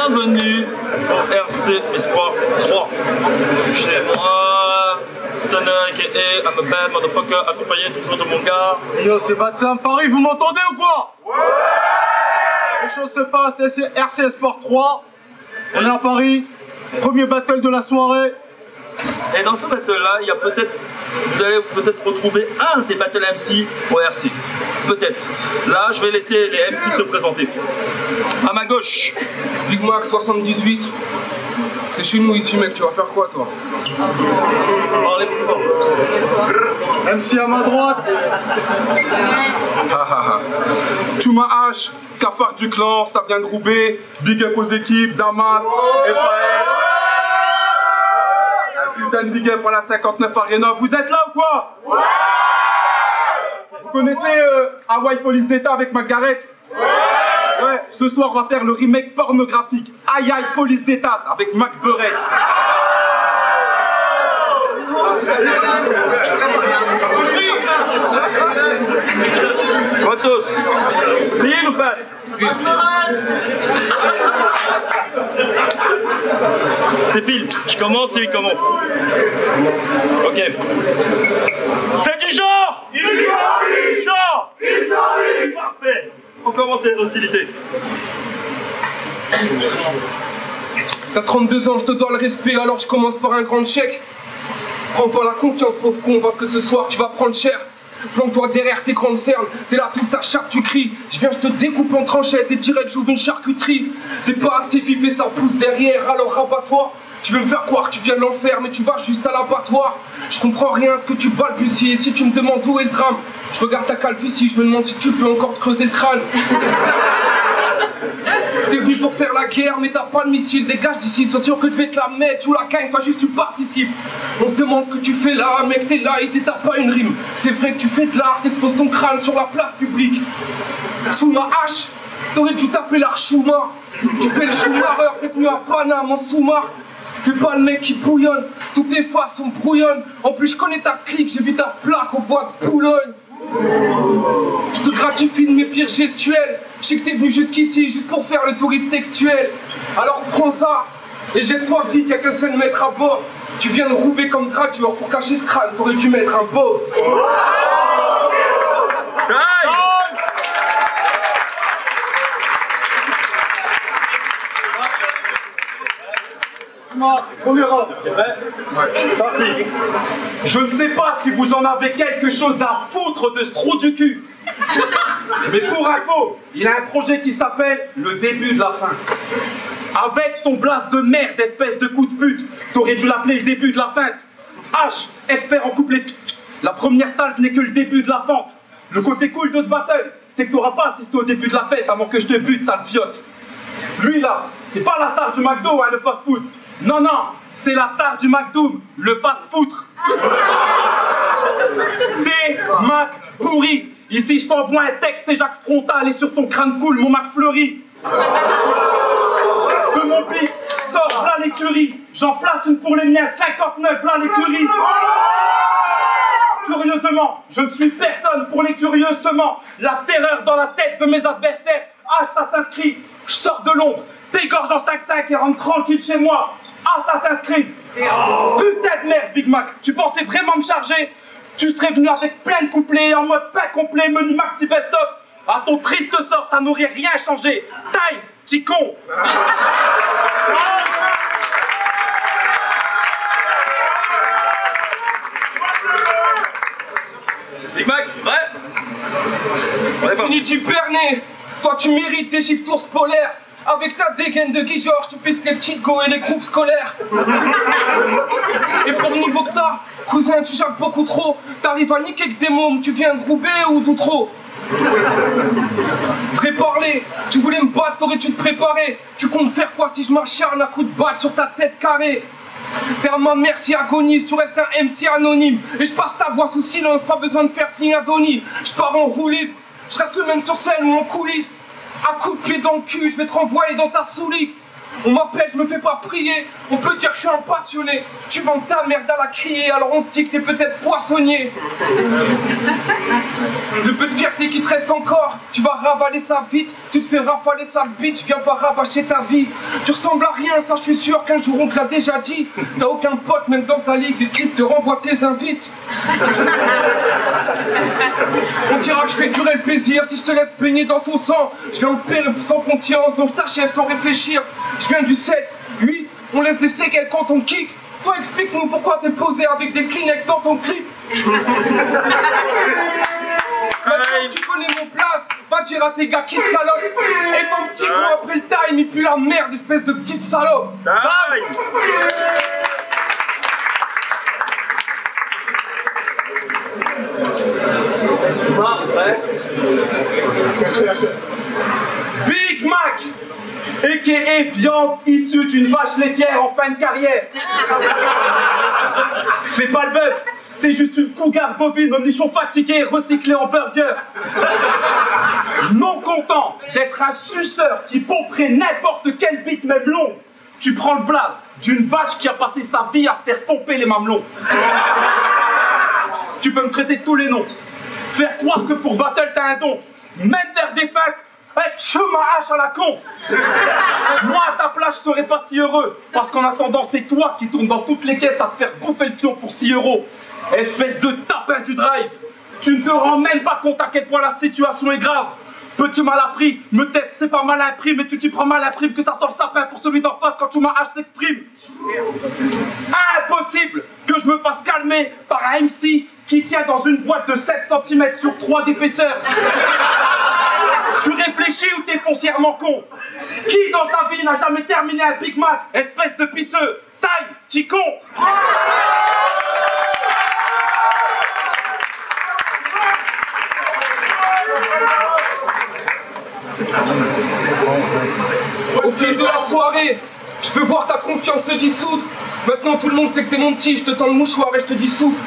Bienvenue au RC Espoir 3. Chez moi, Stunner aka I'm a bad motherfucker, accompagné toujours de mon gars. Yo, c'est Batsam Paris, vous m'entendez ou quoi? Ouais. Les choses se passent, c'est RC Espoir 3. On est à Paris, premier battle de la soirée. Et dans ce battle-là, il y a vous allez peut-être retrouver un des battle MC au RC. Peut-être. Là, je vais laisser les MC se présenter. À ma gauche, Big Mac 78. C'est chez nous ici, mec. Tu vas faire quoi, toi? Parlez plus fort. MC à ma droite. Chuma H, cafard du clan, ça vient de Roubaix. Big up aux équipes, Damas, FAL. Un putain de big up à la 59 Arena. Vous êtes là ou quoi? Ouais. Vous connaissez Hawaii Police d'État avec Margaret? Ouais, ce soir on va faire le remake pornographique Aïe Aïe Police d'État avec Mac Burette. Rotos, pile ou face? C'est pile. Je commence et il commence. Ok. C'est du genre! Genre! Parfait. On commence les hostilités. T'as 32 ans, je te dois le respect, alors je commence par un grand chèque. Prends pas la confiance, pauvre con, parce que ce soir tu vas prendre cher. Plante-toi derrière tes grandes cernes, t'es là, t'ouvres ta chape, tu cries. Je viens, je te découpe en tranchettes et direct j'ouvre une charcuterie. T'es pas assez vif et ça pousse derrière, alors rabat-toi. Tu veux me faire croire que tu viens de l'enfer, mais tu vas juste à l'abattoir. Je comprends rien à ce que tu balbuties, et si tu me demandes où est le drame, je regarde ta calvitie, je me demande si tu peux encore te creuser le crâne. T'es venu pour faire la guerre, mais t'as pas de missile. Dégage d'ici, sois sûr que je vais te la mettre. Tu la gagnes, toi juste tu participes. On se demande ce que tu fais là, mec, t'es là et t'as pas une rime. C'est vrai que tu fais de l'art, t'exposes ton crâne sur la place publique. Sous ma hache, t'aurais dû t'appeler l'Archouma. Tu fais le Schumacher, t'es venu à Paname en sous-marque. Fais pas le mec qui bouillonne, toutes tes faces sont brouillonnes. En plus je connais ta clique, j'ai vu ta plaque au bois de Boulogne. Je te gratifie de mes pires gestuels. Je sais que t'es venu jusqu'ici juste pour faire le touriste textuel. Alors prends ça et jette-toi vite, y'a qu'un seul maître à bord. Tu viens de Roubaix comme gratteur, pour cacher ce crâne, t'aurais dû mettre un beau. Premier round. C'est parti. Je ne sais pas si vous en avez quelque chose à foutre de ce trou du cul. Mais pour info, il a un projet qui s'appelle Le début de la fin. Avec ton blast de merde, espèce de coup de pute, t'aurais dû l'appeler Le début de la feinte. H, expert en couplet. La première salve n'est que le début de la fente. Le côté cool de ce battle, c'est que t'auras pas assisté au début de la fête avant que je te bute, sale fiotte. Lui là, c'est pas la star du McDo, hein, le fast-food. Non, non, c'est la star du McDo, le fast-foutre. Des Mac pourris. Ici, je t'envoie un texte et Jacques Frontal et sur ton crâne coule mon Mac fleuri. De mon pic, sort là l'écurie. J'en place une pour les miens, 59 là l'écurie. Curieusement, je ne suis personne pour les curieux sements. La terreur dans la tête de mes adversaires. Ah, ça s'inscrit. Je sors de l'ombre, dégorge en 5-5 et rentre tranquille chez moi. Assassin's Creed. Putain de merde, Big Mac. Tu pensais vraiment me charger? Tu serais venu avec plein de couplets en mode pack complet, menu maxi best-of. À ton triste sort, ça n'aurait rien changé. Time, petit con. Big Mac, bref. Fini d'hiberner. Toi tu mérites des chiffres d'ours polaires. Avec ta dégaine de Guy Georges, tu pisses les petites go et les groupes scolaires. Et pour le niveau que t'as, cousin, tu jappes beaucoup trop. T'arrives à niquer que des mômes, tu viens de Roubaix ou d'Outreau. Vrai parler, tu voulais me battre, t'aurais dû te préparer. Tu comptes faire quoi si je m'acharne à coups de balle sur ta tête carrée? Père ma mère si agonise, tu restes un MC anonyme. Et je passe ta voix sous silence, pas besoin de faire signe Adonis. Je pars en roue libre, je reste le même sur scène ou en coulisses. À coup de pied dans le cul, je vais te renvoyer dans ta soulique. On m'appelle, je me fais pas prier. On peut dire que je suis un passionné. Tu vends ta merde à la crier, alors on se dit que t'es peut-être poissonnier. Le peu de fierté qui te reste encore, tu vas ravaler ça vite. Tu te fais rafaler sale bitch, viens pas rabâcher ta vie. Tu ressembles à rien, ça je suis sûr qu'un jour on te l'a déjà dit. T'as aucun pote, même dans ta ligue, les types te renvoient tes invites. On dira que je fais durer le plaisir si je te laisse baigner dans ton sang. Je viens de perdre sans conscience, donc je t'achève sans réfléchir. Je viens du 7, 8, on laisse des séquelles quand on kick. Toi explique-nous pourquoi t'es posé avec des Kleenex dans ton clip. Maintenant tu connais mon place, va dire à tes gars qui te calotent. Et ton petit con après le time, il pue la merde, espèce de petite salope. Bye. Big Mac, a.k.a. viande issue d'une vache laitière en fin de carrière. Fais pas le bœuf, t'es juste une cougar bovine au nichon fatigué recyclé en burger. Non content d'être un suceur qui pomperait n'importe quel bite même long, tu prends le blaze d'une vache qui a passé sa vie à se faire pomper les mamelons. Tu peux me traiter de tous les noms, faire croire que pour battle t'as un don, même faire des fêtes, tu ma hache à la con. Moi à ta place je serais pas si heureux, parce qu'en attendant c'est toi qui tournes dans toutes les caisses à te faire bouffer le fion pour 6 €. Espèce de tapin du drive, tu ne te rends même pas compte à quel point la situation est grave. Petit mal appris, me teste c'est pas mal imprimé, mais tu t'y prends mal imprime que ça sent le sapin pour celui d'en face quand tu ma hache s'exprime. Impossible que je me fasse calmer par un MC qui tient dans une boîte de 7 cm sur 3 d'épaisseur. Tu réfléchis ou t'es foncièrement con? Qui dans sa vie n'a jamais terminé un Big Mac? Espèce de pisseux. Taille, petit con. Au fil de la soirée, je peux voir ta confiance se dissoudre. Maintenant tout le monde sait que t'es mon petit, je te tends le mouchoir et je te dis souffle.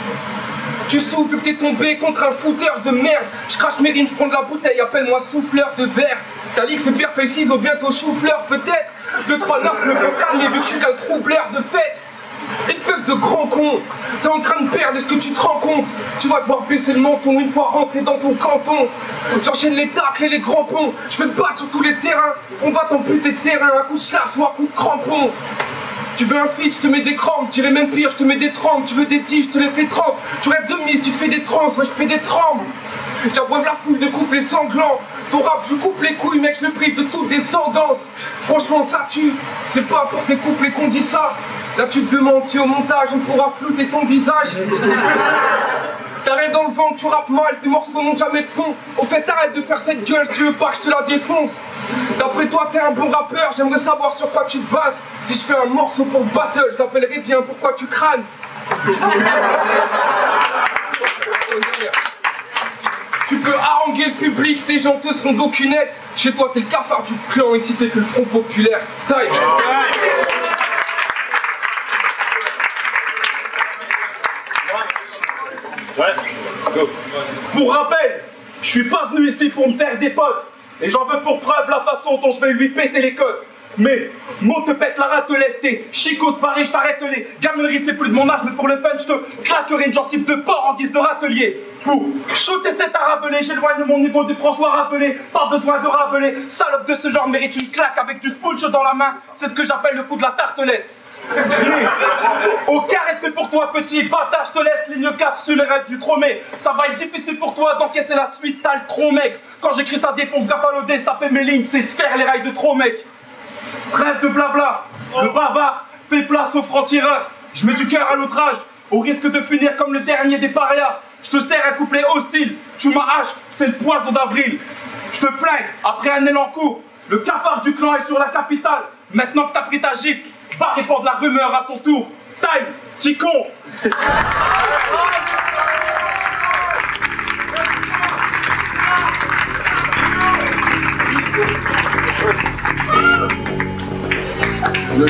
Tu souffles que t'es tombé contre un fouteur de merde. Je crache mes rimes, je prends de la bouteille, appelle-moi souffleur de verre. Ta ligue c'est Pierre fait ciseaux, bientôt chou-fleur peut-être. 2-3 nasses me font calmer vu que je suis qu'un troubleur de fête. Espèce de grand con, t'es en train de perdre, est-ce que tu te rends compte? Tu vas devoir baisser le menton une fois rentré dans ton canton. J'enchaîne les tacles et les grands ponts, je me bats sur tous les terrains. On va t'amputer de terrain, un coup de chasse ou un coup de crampon. Tu veux un feat, je te mets des crampes, j'irai même pire, je te mets des trempes. Tu veux des tiges, je te les fais trempes. Tu rêves de mise, tu te fais des trans, moi je fais des trembles. J'abreuve la foule de couplets sanglants. Ton rap, je coupe les couilles, mec, je le prive de toute descendance. Franchement, ça tue, c'est pas pour tes couplets qu'on dit ça. Là, tu te demandes si au montage on pourra flouter ton visage. T'arrêtes dans le vent, tu rappes mal, tes morceaux n'ont jamais de fond. Au fait, arrête de faire cette gueule, si tu veux pas que je te la défonce. D'après toi, t'es un bon rappeur, j'aimerais savoir sur quoi tu te bases. Si je fais un morceau pour battle, je t'appellerai bien pourquoi tu crânes. Tu peux haranguer le public, tes gens te seront d'aucunettes. Chez toi, t'es le cafard du clan, ici t'es que le Front Populaire. Taille. Ouais, go. Pour rappel, je suis pas venu ici pour me faire des potes. Et j'en veux pour preuve la façon dont je vais lui péter les codes. Mais, mon te pète la ratelesse, t'es chicos barré, je t'arrête les gameries, c'est plus de mon âge, mais pour le punch, je te claquerai une gencive de porc en guise de râtelier. Pour shooter cet arabelé, j'éloigne mon niveau de François rappelé, pas besoin de rabeler. Salope de ce genre mérite une claque avec du sponge dans la main, c'est ce que j'appelle le coup de la tartelette. Aucun respect pour toi petit bâtard, je te laisse ligne 4 sur les rêves du Tromé. Ça va être difficile pour toi d'encaisser la suite, t'as le tronc maigre. Quand j'écris ça défonce Gapalodé, taper mes lignes, c'est se faire les rails de trop mec. Trêve de blabla, le bavard, fais place au franc-tireur. Je mets du cœur à l'outrage, au risque de finir comme le dernier des parias. Je te sers un couplet hostile, tu m'as hache, c'est le poison d'avril. Je te flingue, après un élan court, le cafard du clan est sur la capitale. Maintenant que t'as pris ta gifle, va répandre la rumeur à ton tour. Taille, petit con. Le